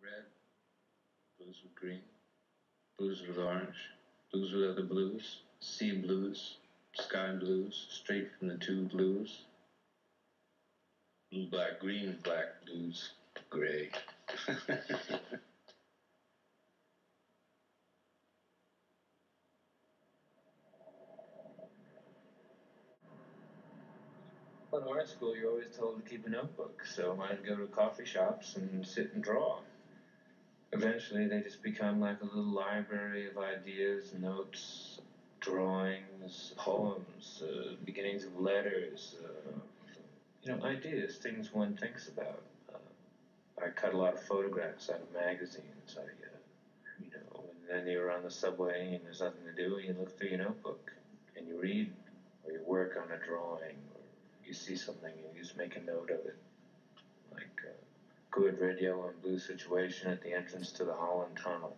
red, blues with green, blues with orange, blues with other blues, sea blues, sky blues, straight from the two blues, blue, black, blues, gray. Well, in art school, you're always told to keep a notebook, so I'd go to coffee shops and sit and draw. Eventually, they just become like a little library of ideas, notes, drawings, poems, beginnings of letters, ideas, things one thinks about. I cut a lot of photographs out of magazines. And then you're on the subway and there's nothing to do, and you look through your notebook and you read, or you work on a drawing, or you see something and you just make a note of it. Like good red, yellow, and blue situation at the entrance to the Holland Tunnel.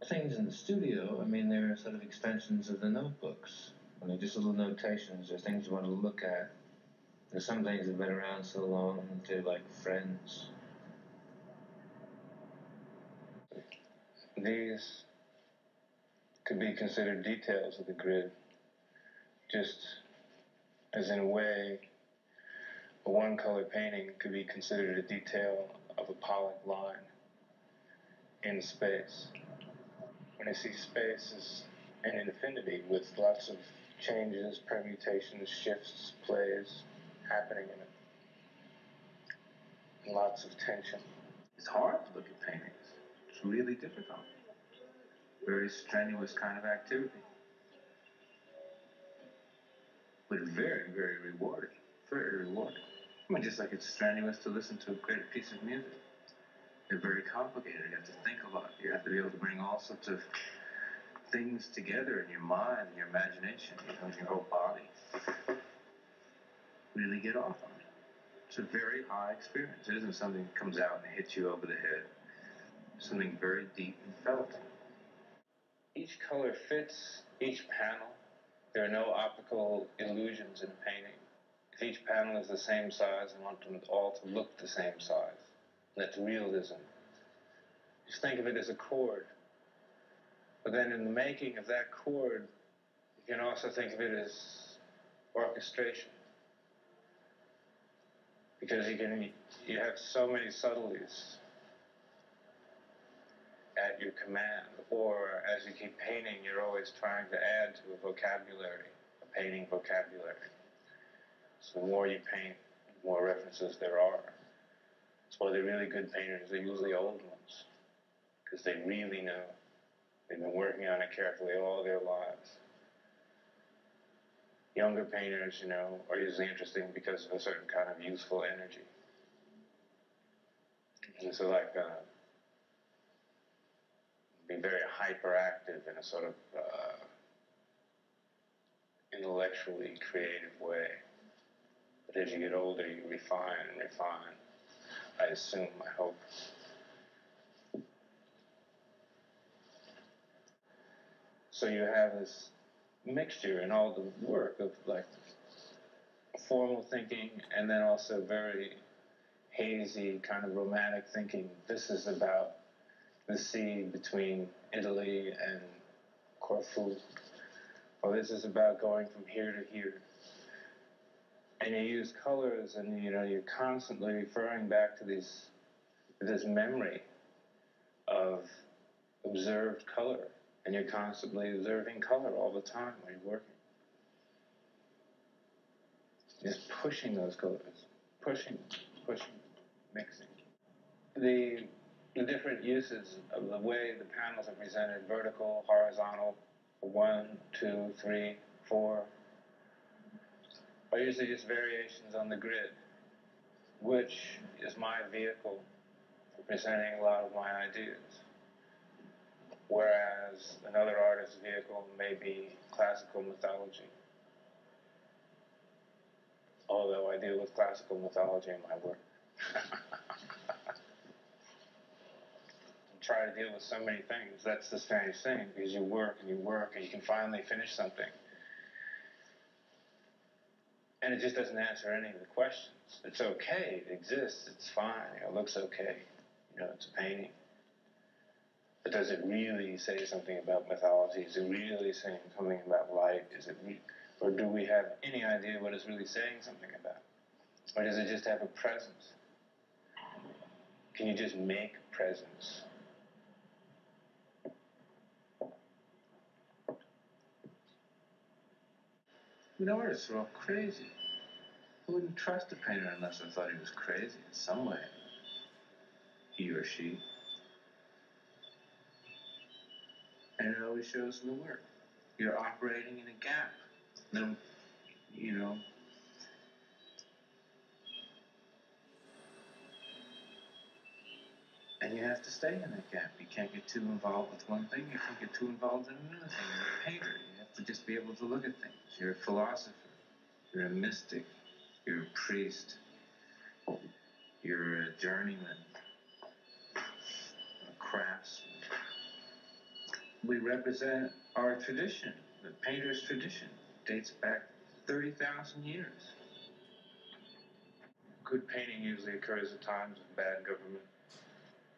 Things in the studio, they're sort of extensions of the notebooks. Just little notations or things you want to look at. There's some things that have been around so long, they're like friends. These could be considered details of the grid, just as in a way, a one-color painting could be considered a detail of a Pollock line in space. When I see space as an infinity with lots of changes, permutations, shifts, plays happening in it, and lots of tension. It's hard to look at paintings. It's really difficult. Very strenuous kind of activity. But very, very rewarding. Very rewarding. Just like it's strenuous to listen to a great piece of music. They're very complicated. You have to think a lot. You have to be able to bring all sorts of things together in your mind, in your imagination, in your whole body. Really get off on it. It's a very high experience. It isn't something that comes out and hits you over the head. It's something very deep and felt. Each color fits each panel. There are no optical illusions in a painting. If each panel is the same size, I want them all to look the same size. That's realism. Just think of it as a chord. But then in the making of that chord, you can also think of it as orchestration. Because you have so many subtleties at your command, or as you keep painting, you're always trying to add to a vocabulary, a painting vocabulary. So the more you paint, the more references there are. That's why the really good painters are usually old ones, because they really know. They've been working on it carefully all their lives. Younger painters, are usually interesting because of a certain kind of youthful energy. And so be very hyperactive in a sort of intellectually creative way. But as you get older, you refine and refine. I assume, I hope. So you have this mixture in all the work of like formal thinking and then also very hazy kind of romantic thinking. This is about the sea between Italy and Corfu. Or this is about going from here to here. And you use colors and you're constantly referring back to this memory of observed color. And you're constantly observing color all the time when you're working. Just pushing those colors. Pushing, mixing. The different uses of the way the panels are presented, vertical, horizontal, 1, 2, 3, 4, are usually just variations on the grid, which is my vehicle for presenting a lot of my ideas. Whereas another artist's vehicle may be classical mythology. Although I deal with classical mythology in my work. Try to deal with so many things. That's the strange thing, because you work and you can finally finish something. And it just doesn't answer any of the questions. It's okay, it exists, it's fine, it looks okay, it's a painting. But does it really say something about mythology? Is it really saying something about life? Or do we have any idea what it's really saying something about? Or does it just have a presence? Can you just make presence? Artists are all crazy. I wouldn't trust a painter unless I thought he was crazy in some way. He or she. And it always shows in the work. You're operating in a gap. No, and you have to stay in that gap. You can't get too involved with one thing. You can't get too involved in another thing. You're a painter. You have to just be able to look at things. You're a philosopher. You're a mystic. You're a priest. You're a journeyman. A craftsman. We represent our tradition. The painter's tradition dates back 30,000 years. Good painting usually occurs at times of bad government,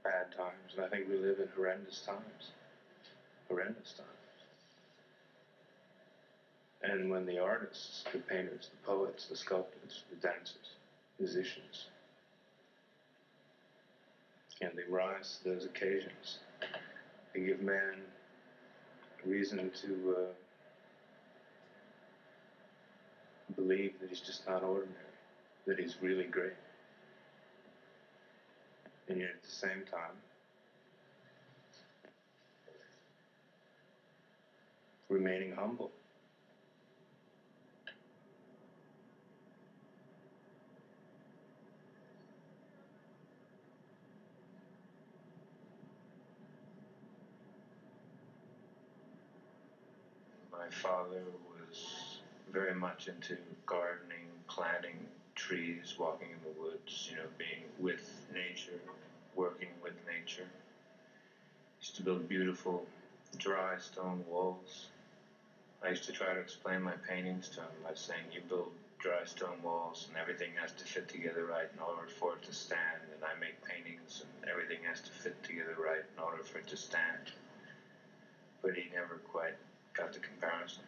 bad times, and I think we live in horrendous times. Horrendous times. And when the artists, the painters, the poets, the sculptors, the dancers, musicians, and they rise to those occasions, they give man a reason to believe that he's just not ordinary, that he's really great. And yet at the same time, remaining humble. My father was very much into gardening, planting trees, walking in the woods, being with nature, working with nature. He used to build beautiful dry stone walls. I used to try to explain my paintings to him by saying, you build dry stone walls and everything has to fit together right in order for it to stand, and I make paintings and everything has to fit together right in order for it to stand. But he never quite got the comparison.